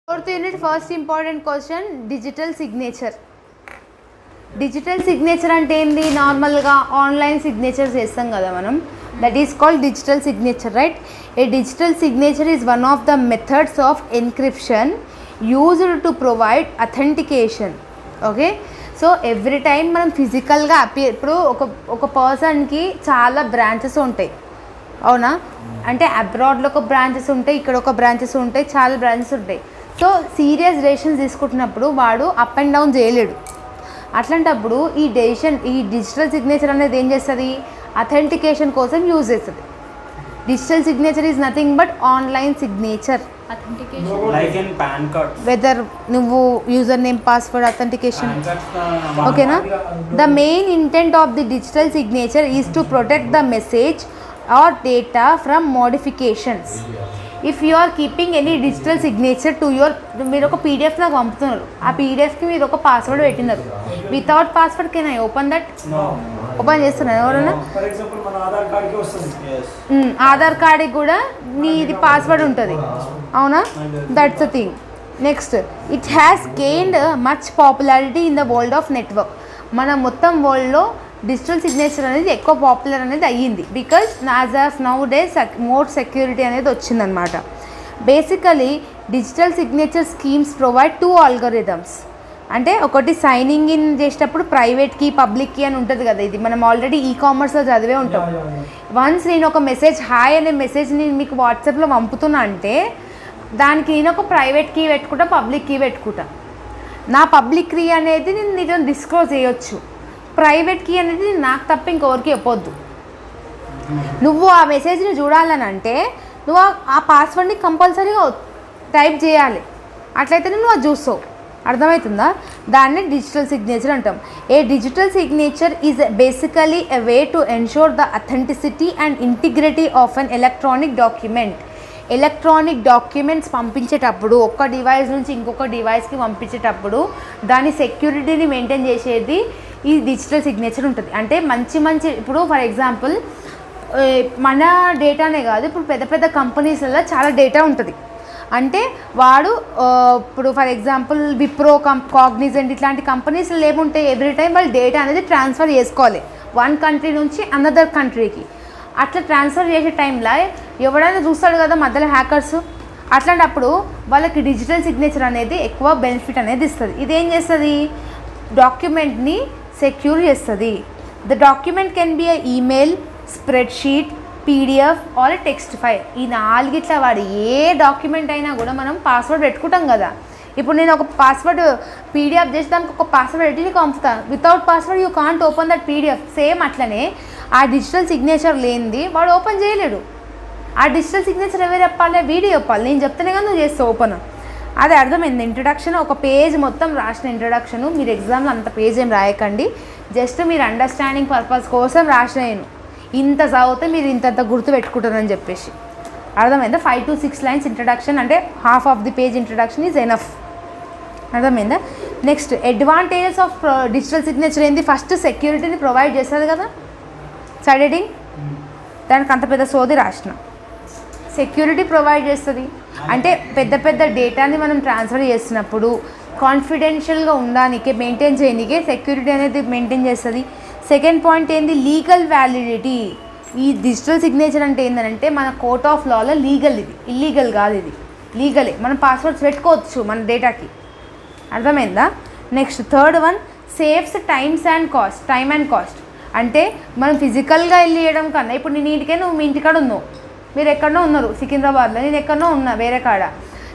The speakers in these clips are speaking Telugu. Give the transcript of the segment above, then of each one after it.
Fourth unit, first important question, digital signature. Digital signature అంటే ఏంది? నార్మల్గా ఆన్లైన్ సిగ్నేచర్ చేస్తాం కదా మనం, that is called digital signature, right? A digital signature is one of the methods of encryption used to provide authentication. Okay, so every time మనం ఫిజికల్గా ఇప్పుడు ఒక పర్సన్కి చాలా బ్రాంచెస్ ఉంటాయి, అవునా? అంటే అబ్రాడ్లో ఒక బ్రాంచెస్ ఉంటాయి, ఇక్కడ ఒక బ్రాంచెస్ ఉంటాయి, చాలా బ్రాంచెస్ ఉంటాయి. సో సీరియస్ డెసిషన్స్ తీసుకుంటున్నప్పుడు వాడు అప్ అండ్ డౌన్ చేయలేడు. అట్లాంటప్పుడు ఈ డిజిటల్ సిగ్నేచర్ అనేది ఏం చేస్తుంది? అథెంటికేషన్ కోసం యూజ్ చేస్తుంది. Digital signature is nothing but online signature. Whether నువ్వు యూజర్ నేమ్, పాస్వర్డ్, అథెంటికేషన్, ఓకేనా? The main intent of the digital signature is to protect the message or data from modifications. If you are keeping any digital signature to మీరు ఒక పీడిఎఫ్ నాకు పంపుతున్నారు, ఆ పీడిఎఫ్కి మీరు ఒక పాస్వర్డ్ పెట్టినారు. Without password can I open that? Open చేస్తున్నారు ఎవరైనా? ఆధార్ కార్డ్కి కూడా నీది పాస్వర్డ్ ఉంటుంది, అవునా? That's the thing. Next, it has gained much popularity in the world of network. మన మొత్తం వరల్డ్లో డిజిటల్ సిగ్నేచర్ అనేది ఎక్కువ పాపులర్ అనేది అయ్యింది, because as of now days more security అనేది వచ్చిందనమాట. Basically digital signature schemes provide 2 algorithms. అంటే ఒకటి సైనింగ్ ఇన్ చేసేటప్పుడు ప్రైవేట్ కీ, పబ్లిక్ కీ అని ఉంటుంది కదా, ఇది మనం ఆల్రెడీ ఈకామర్స్లో చదివే ఉంటాం. వన్స్ నేను ఒక మెసేజ్, హాయ్ అనే మెసేజ్ నేను మీకు వాట్సాప్లో పంపుతున్నా అంటే దానికి నేను ఒక ప్రైవేట్ కీ పెట్టుకుంటా, పబ్లిక్ కీ పెట్టుకుంటా. నా పబ్లిక్ కీ అనేది నేను నీతో డిస్క్లోజ్ చేయొచ్చు, ప్రైవేట్ కీ అనేది నాకు తప్ప ఇంకొకరికి చెప్పొద్దు. నువ్వు ఆ మెసేజ్ని చూడాలని అంటే నువ్వు ఆ పాస్వర్డ్ని కంపల్సరీగా టైప్ చేయాలి, అట్లయితేనే నువ్వు అది చూస్తావు. అర్థమవుతుందా? దాన్ని డిజిటల్ సిగ్నేచర్ అంటాం. A digital signature is basically a way to ensure the authenticity and integrity of an electronic document. Electronic documents పంపించేటప్పుడు, ఒక డివైస్ నుంచి ఇంకొక డివైస్కి పంపించేటప్పుడు దాని సెక్యూరిటీని మెయింటైన్ చేసేది ఈ డిజిటల్ సిగ్నేచర్ ఉంటుంది. అంటే మంచి ఇప్పుడు ఫర్ ఎగ్జాంపుల్ మన డేటానే కాదు, ఇప్పుడు పెద్ద పెద్ద కంపెనీస్లలో చాలా డేటా ఉంటుంది. అంటే వాడు ఇప్పుడు ఫర్ ఎగ్జాంపుల్ విప్రో, కాగ్నిజెంట్ ఇట్లాంటి కంపెనీస్లో ఏముంటాయి, ఎవ్రీ టైం వాళ్ళు డేటా అనేది ట్రాన్స్ఫర్ చేసుకోవాలి వన్ కంట్రీ నుంచి అనదర్ కంట్రీకి. అట్లా ట్రాన్స్ఫర్ చేసే టైంలో ఎవడైనా చూస్తాడు కదా మధ్యలో హ్యాకర్స్, అట్లాంటప్పుడు వాళ్ళకి డిజిటల్ సిగ్నేచర్ అనేది ఎక్కువ బెనిఫిట్ అనేది ఇస్తుంది. ఇదేం చేస్తుంది? డాక్యుమెంట్ని సెక్యూర్ చేస్తుంది. The document can be a email, spreadsheet, PDF or a text file. ఈ 4 వాడి ఏ డాక్యుమెంట్ అయినా కూడా మనం పాస్వర్డ్ పెట్టుకుంటాం కదా. ఇప్పుడు నేను ఒక పాస్వర్డ్ పీడిఎఫ్ చేసి దానికి ఒక పాస్వర్డ్ పెట్టి నీకు పంపుతాను. Without password you can't open that PDF. Same అట్లనే ఆ డిజిటల్ సిగ్నేచర్ లేనిది వాడు ఓపెన్ చేయలేడు. ఆ డిజిటల్ సిగ్నేచర్ ఎవరు చెప్పాలి? వీడియో చెప్పాలి. నేను చెప్తేనే కానీ నువ్వు చేస్తావు ఓపెన్. అది అర్థమైంది. ఇంట్రడక్షన్ ఒక పేజ్ మొత్తం రాసిన ఇంట్రడక్షను. మీరు ఎగ్జామ్లో అంత పేజ్ ఏం రాయకండి, జస్ట్ మీరు అండర్స్టాండింగ్ పర్పస్ కోసం రాసిన. నేను ఇంత చదివితే మీరు ఇంత గుర్తు పెట్టుకుంటారని చెప్పేసి. అర్థమైందా? 5 to 6 లైన్స్ ఇంట్రడక్షన్, అంటే half of the page introduction is enough. అర్థమైందా? Next, advantages of digital signature ఏంది? ఫస్ట్ సెక్యూరిటీని ప్రొవైడ్ చేస్తుంది కదా, సైడ్ హెడింగ్ దానికి అంత పెద్ద సోది రాసిన. సెక్యూరిటీ ప్రొవైడ్ చేస్తుంది అంటే పెద్ద డేటాని మనం ట్రాన్స్ఫర్ చేస్తున్నప్పుడు కాన్ఫిడెన్షియల్గా ఉండడానికి, మెయింటైన్ చేయడానికే సెక్యూరిటీ అనేది మెయింటైన్ చేస్తుంది. సెకండ్ పాయింట్ ఏంది? Legal validity. ఈ డిజిటల్ సిగ్నేచర్ అంటే ఏంటంటే మన కోర్ట్ ఆఫ్ లాలో లీగల్, ఇది ఇల్లీగల్ కాదు, ఇది లీగలే. మనం పాస్వర్డ్స్ పెట్టుకోవచ్చు మన డేటాకి. అర్థమైందా? Next, third one, saves time and cost. అంటే మనం ఫిజికల్గా వెళ్ళి చేయడం కన్నా, ఇప్పుడు నేను ఇంటికే, నువ్వు మీ ఇంటికాడ ఉన్నావు, మీరు ఎక్కడో ఉన్నారు సికింద్రాబాద్లో, నేను ఎక్కడో ఉన్నా వేరే కాడ,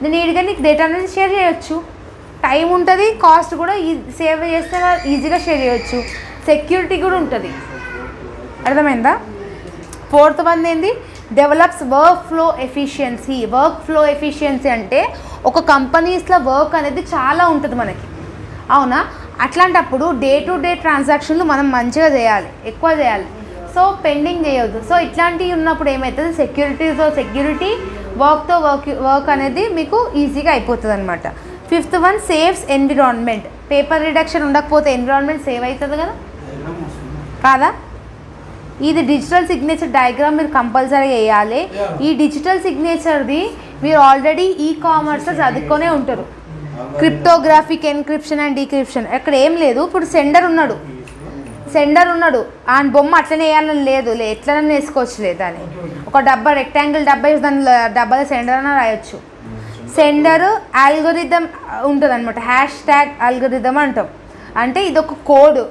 నేను ఈడిగా నీకు డేటా అనేది షేర్ చేయొచ్చు. టైం ఉంటుంది, కాస్ట్ కూడా సేవ్ చేస్తే ఈజీగా షేర్ చేయొచ్చు, సెక్యూరిటీ కూడా ఉంటుంది. అర్థమైందా? ఫోర్త్ వన్ ఏంది? Develops work flow efficiency. అంటే ఒక కంపెనీస్లో వర్క్ అనేది చాలా ఉంటుంది మనకి, అవునా? అట్లాంటప్పుడు డే టు డే ట్రాన్సాక్షన్లు మనం మంచిగా చేయాలి, ఎక్కువ చేయాలి. సో పెండింగ్ చేయొద్దు. సో ఇట్లాంటివి ఉన్నప్పుడు ఏమవుతుంది? సెక్యూరిటీ వర్క్ అనేది మీకు ఈజీగా అయిపోతుంది అనమాట. Fifth one, saves environment. Paper reduction ఉండకపోతే ఎన్విరాన్మెంట్ సేవ్ అవుతుంది కదా, కాదా? ఇది డిజిటల్ సిగ్నేచర్ డయాగ్రామ్ మీరు కంపల్సరీగా వేయాలి. ఈ డిజిటల్ సిగ్నేచర్ది మీరు ఆల్రెడీ కామర్స్ చదువుకొనే ఉంటారు. క్రిప్టోగ్రాఫిక్ ఎన్క్రిప్షన్ అండ్ డీక్రిప్షన్ అక్కడ ఏం లేదు. ఇప్పుడు సెండర్ ఉన్నాడు ఆయన బొమ్మ అట్లనే వేయాలని లేదు, ఎట్లనే వేసుకోవచ్చు దాన్ని. ఒక డబ్బా రెక్టాంగిల్ డబ్బా దాని డబ్బాలో సెండర్ అన్న రాయొచ్చు. సెండర్ ఆల్గోరిథం ఉంటుంది అనమాట, #, ఆల్గోరిథం అంటాం. అంటే ఇదొక కోడ్.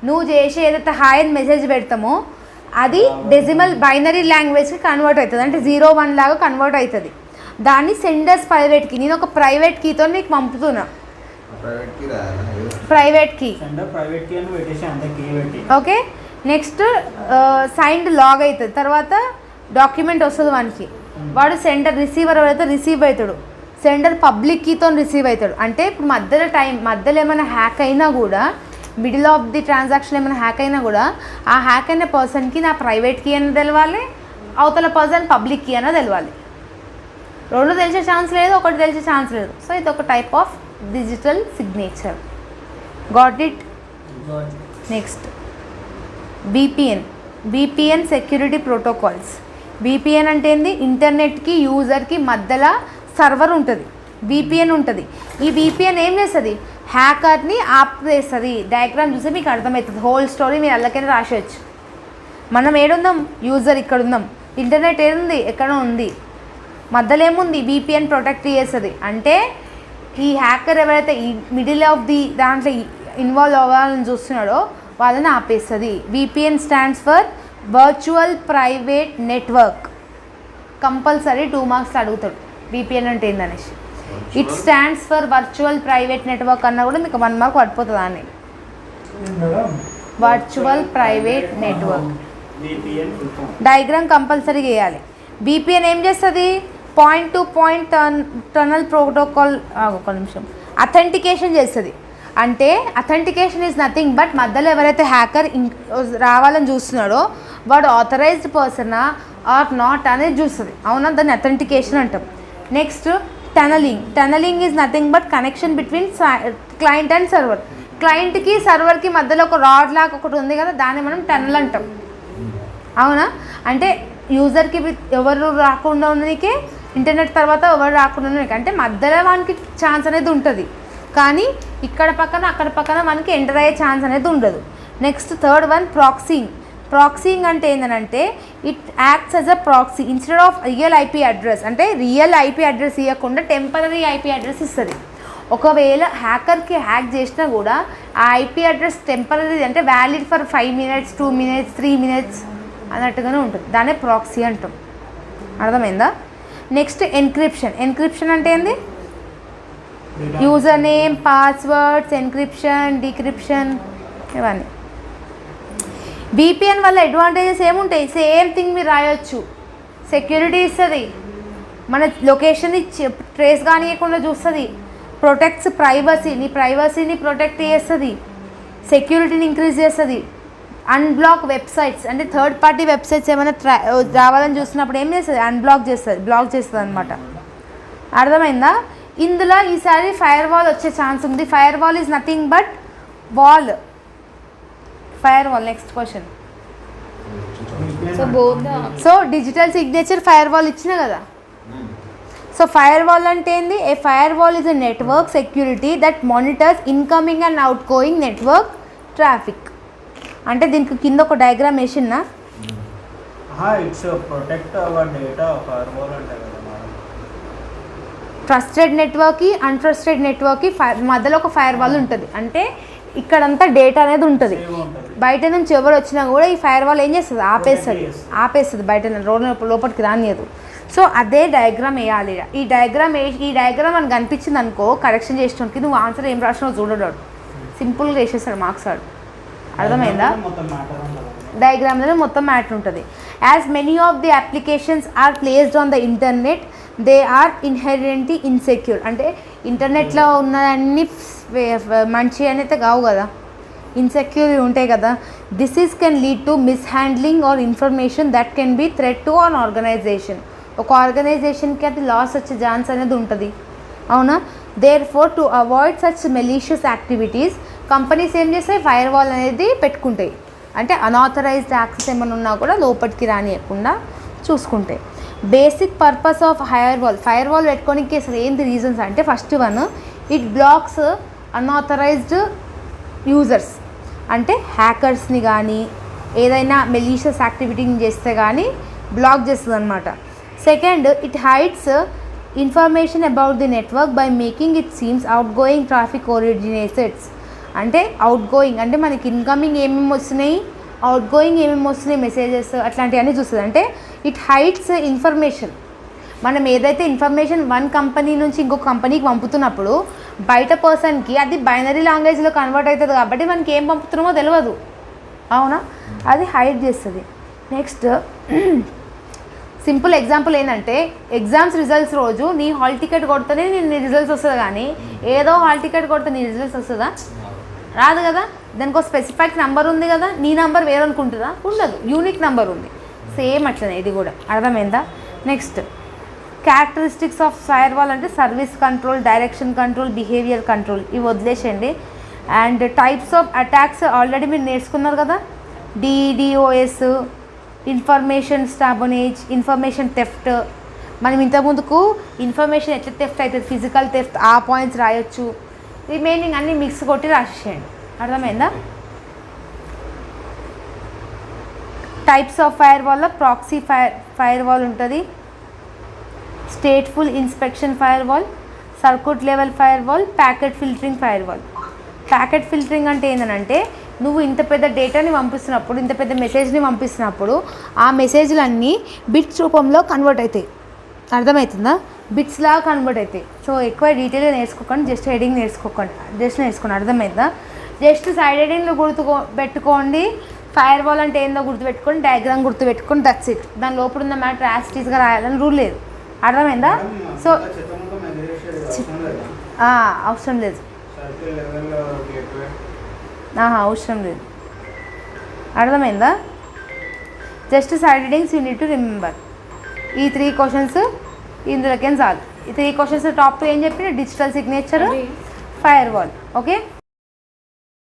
నువ్వు చేసి ఏదైతే హాయ్ అని మెసేజ్ పెడతామో అది డెసిమల్ బైనరీ లాంగ్వేజ్కి కన్వర్ట్ అవుతుంది, అంటే 0, 1 లాగా కన్వర్ట్ అవుతుంది. దాన్ని సెండర్స్ ప్రైవేట్ కీ, నేను ఒక ప్రైవేట్ కీతో నీకు పంపుతున్నా, private key. Okay, next signed log అవుతుంది. తర్వాత డాక్యుమెంట్ వస్తుంది వానికి, వాడు సెండర్ రిసీవర్ ఎవరైతే రిసీవ్ అవుతాడు, సెండర్ పబ్లిక్ కీతో రిసీవ్ అవుతాడు. అంటే ఇప్పుడు మధ్యలో ఏమైనా హ్యాక్ అయినా కూడా, మిడిల్ ఆఫ్ ది ట్రాన్సాక్షన్ ఏమైనా హ్యాక్ అయినా కూడా ఆ హ్యాక్ అయిన పర్సన్కి నా ప్రైవేట్ కీ అని తెలవాలి, అవతల పర్సన్ పబ్లిక్ కీ అని తెలవాలి. రెండు తెలిసే ఛాన్స్ లేదు, ఒకటి తెలిసే ఛాన్స్ లేదు. సో ఇది ఒక type of digital signature. Got it? Next బీపీఎన్ security protocols. బీపీఎన్ అంటే ఏంది? ఇంటర్నెట్కి యూజర్కి మధ్యలో సర్వర్ ఉంటుంది, బీపీఎన్ ఉంటుంది. ఈ బీపీఎన్ ఏం చేస్తుంది? హ్యాకర్ని ఆపేస్తుంది. డయాగ్రామ్ చూస్తే మీకు అర్థమవుతుంది, హోల్ స్టోరీ మీరు అల్లకైనా రాసేయచ్చు. మనం ఏడుందాం? యూజర్ ఇక్కడ ఉందాం, ఇంటర్నెట్ ఏడుంది? ఎక్కడ ఉంది, మధ్యలో ఏముంది? బీపీఎన్ ప్రొటెక్ట్ చేస్తుంది. అంటే ఈ హ్యాకర్ ఎవరైతే ఈ మిడిల్ ఆఫ్ ది దాంట్లో ఇన్వాల్వ్ అవ్వాలని చూస్తున్నాడో వాళ్ళని ఆపేస్తుంది. VPN stands for virtual private network. Compulsory 2 marks అడుగుతాడు VPN అంటే ఏందనేసి. It stands for virtual private network అన్నా కూడా మీకు 1 మార్క్ పడిపోతుంది. అని virtual private network diagram compulsory చేయాలి. VPN ఏం చేస్తుంది? Point to point tunnel protocol, ఒక నిమిషం, అథెంటికేషన్ చేస్తుంది. అంటే అథెంటికేషన్ ఈజ్ నథింగ్ బట్ మధ్యలో ఎవరైతే హ్యాకర్ రావాలని చూస్తున్నాడో వాడు ఆథరైజ్డ్ పర్సనా ఆర్ నాట్ అనేది చూస్తుంది. అవునా, దాన్ని అథెంటికేషన్ అంటాం. Next tunneling is nothing but connection between client and server. క్లయింట్కి సర్వర్కి మధ్యలో ఒక రాడ్ లాగా ఒకటి ఉంది కదా, దాన్ని మనం టనల్ అంటాం. అవునా, అంటే యూజర్కి ఎవరు రాకుండా ఉన్నదికే, ఇంటర్నెట్ తర్వాత ఎవరు రాకుండా ఉన్నది, అంటే మధ్యలో మనకి ఛాన్స్ అనేది ఉంటుంది. కానీ ఇక్కడ పక్కన అక్కడ పక్కన మనకి ఎంటర్ అయ్యే ఛాన్స్ అనేది ఉండదు. నెక్స్ట్ థర్డ్ వన్ ప్రాక్సీయింగ్ అంటే ఏంటంటే it acts as a proxy instead of real IP address. అంటే రియల్ IP అడ్రస్ ఇవ్వకుండా టెంపరరీ IP అడ్రస్ ఇస్తుంది. ఒకవేళ హ్యాకర్కి హ్యాక్ చేసినా కూడా ఆ IP అడ్రస్ టెంపరరీ, అంటే valid for 5 minutes 2 minutes 3 minutes అన్నట్టుగానే ఉంటుంది. దాన్నే ప్రాక్సీ అంటాం. అర్థమైందా? నెక్స్ట్ ఎన్క్రిప్షన్ అంటే ఏంది? User name, passwords, encryption, decryption, ఇవన్నీ. VPN వల్ల అడ్వాంటేజెస్ ఏముంటాయి? సేమ్ థింగ్ మీరు రాయొచ్చు. సెక్యూరిటీ ఇస్తుంది, మన లొకేషన్ని ట్రేస్ కానియకుండా చూస్తుంది, ప్రొటెక్ట్స్ ప్రైవసీ, నీ ప్రైవసీని ప్రొటెక్ట్ చేస్తుంది, సెక్యూరిటీని ఇంక్రీజ్ చేస్తుంది. అన్బ్లాక్ వెబ్సైట్స్, అంటే థర్డ్ పార్టీ వెబ్సైట్స్ ఏమైనా రావాలని చూసినప్పుడు ఏం చేస్తుంది? బ్లాక్ చేస్తుంది అనమాట. అర్థమైందా? ఇందులో ఈసారి ఫైర్ వాల్ వచ్చే ఛాన్స్ ఉంది. Firewall is nothing but wall. Firewall. Next question. So digital signature firewall ఇచ్చిన కదా. సో ఫైర్ వాల్ అంటే ఏంది? A firewall is a network security that monitors incoming and outgoing network traffic. అంటే దీనికి కింద ఒక డయాగ్రామ్ వేసినా, ట్రస్టెడ్ నెట్వర్క్కి అన్ట్రస్టెడ్ నెట్వర్క్కి మధ్యలో ఒక ఫైర్ వాల్ ఉంటుంది. అంటే ఇక్కడంతా డేటా అనేది ఉంటుంది. బయట నుంచి ఎవరు వచ్చినా కూడా ఈ ఫైర్ వాల్ ఏం చేస్తుంది? ఆపేస్తుంది, బయట లోపలికి రానియదు. సో అదే డయాగ్రామ్ వేయాలి. ఈ డయాగ్రామ్ మనకు కనిపించింది అనుకో, కరెక్షన్ చేసినోడికి నువ్వు ఆన్సర్ ఏం రాసినావు చూడడు, సింపుల్గా వేసేస్తాడు మార్క్స్ ఆడు. అర్థమైందా? డయాగ్రామ్లోనే మొత్తం మ్యాటర్ ఉంటుంది. As many of the applications are placed on the internet they are inherently insecure. అంటే ఇంటర్నెట్లో ఉన్నవన్నీ మంచి అనేది కావు కదా, ఇన్సెక్యూర్ ఉంటాయి కదా. This is can lead to mishandling or information that can be threat to an organization. ఒక ఆర్గనైజేషన్కి అది లాస్ వచ్చే ఛాన్స్ అనేది ఉంటుంది. అవునా? Therefore to avoid such malicious activities companies ఏం చేస్తాయి? ఫైర్ వాల్ అనేది పెట్టుకుంటాయి. అంటే అనాథరైజ్డ్ యాక్సెస్ ఏమైనా ఉన్నా కూడా లోపలికి రానియకుండా చూసుకుంటాయి. Basic purpose of firewall పెట్టుకోనికి అసలు ఏంటి రీజన్స్ అంటే first one, it blocks unauthorized users, అంటే హ్యాకర్స్ని కానీ ఏదైనా మెలీషియస్ యాక్టివిటీని చేస్తే కానీ బ్లాక్ చేస్తుంది అనమాట. Second, it hides information about the network by making it seems outgoing traffic originateds. అంటే అవుట్ గోయింగ్ అంటే మనకి ఇన్కమింగ్ ఏమేమి వస్తున్నాయి, అవుట్ గోయింగ్ ఏమేమి వస్తున్నాయి మెసేజెస్ అట్లాంటివన్నీ చూస్తుంది. అంటే ఇట్ హైడ్స్ ఇన్ఫర్మేషన్. మనం ఏదైతే ఇన్ఫర్మేషన్ వన్ కంపెనీ నుంచి ఇంకొక కంపెనీకి పంపుతున్నప్పుడు బయట పర్సన్కి అది బైనరీ లాంగ్వేజ్లో కన్వర్ట్ అవుతుంది కాబట్టి మనకి ఏం పంపుతున్నామో తెలియదు, అవునా, అది హైడ్ చేస్తుంది. నెక్స్ట్ సింపుల్ ఎగ్జాంపుల్ ఏంటంటే ఎగ్జామ్స్ రిజల్ట్స్ రోజు నీ హాల్ టికెట్ కొడితేనే నీ రిజల్ట్స్ వస్తుంది, కానీ ఏదో హాల్ టికెట్ కొడితే నీ రిజల్ట్స్ వస్తుందా? రాదు కదా. దానికి ఒక స్పెసిఫిక్ నెంబర్ ఉంది కదా, నీ నెంబర్ వేరే అనుకుంటుందా? ఉండదు, యూనిక్ నెంబర్ ఉంది. సేమ్ అట్లనే ఇది కూడా, అర్థమైందా? Next characteristics of firewall అంటే service control, direction control, behaviour control, ఇవి వదిలేసేయండి. And types of attacks already మీరు నేర్చుకున్నారు కదా, DDoS, ఇన్ఫర్మేషన్ స్టాబోనేజ్, ఇన్ఫర్మేషన్ థెఫ్ట్. మనం ఇంతకుముందుకు ఇన్ఫర్మేషన్ ఎట్లా థెఫ్ట్ అవుతుంది, ఫిజికల్ థెఫ్ట్, ఆ పాయింట్స్ రాయొచ్చు. రిమైనింగ్ అన్నీ మిక్స్ కొట్టి రాసేయండి, అర్థమైందా? టైప్స్ ఆఫ్ ఫైర్ వాల్లో ప్రాక్సీ ఫైర్ వాల్ ఉంటుంది, stateful inspection firewall, circuit level firewall, packet filtering firewall. Packet filtering అంటే ఏంటంటే నువ్వు ఇంత పెద్ద డేటాని పంపిస్తున్నప్పుడు, ఇంత పెద్ద మెసేజ్ని పంపిస్తున్నప్పుడు ఆ మెసేజ్లన్నీ బిట్స్ రూపంలో కన్వర్ట్ అవుతాయి, అర్థమవుతుందా? బిట్స్ లాగా కన్వర్ట్ అవుతాయి. సో ఎక్కువ డీటెయిల్గా నేర్చుకోకండి, జస్ట్ హెడింగ్ నేర్చుకోండి, అర్థమైందా? జస్ట్ సైడ్ హెడింగ్లో పెట్టుకోండి, ఫైర్ వాల్ అంటే ఏందో గుర్తుపెట్టుకోండి, డయాగ్రామ్ గుర్తుపెట్టుకోండి, దట్స్ ఇట్. దాని లోపల ఉన్న మ్యాటర్ యాస్టీస్గా రాయాలని రూల్ లేదు, అర్థమైందా? సో అవసరం లేదు, అవసరం లేదు, అర్థమైందా? Just side headings you need to remember. ఈ 3 క్వశ్చన్స్ ఇందులోకేం చాలు. ఈ 3 క్వశ్చన్స్ టాప్ 2 ఏం చెప్పిన, digital signature, fire wall. Okay.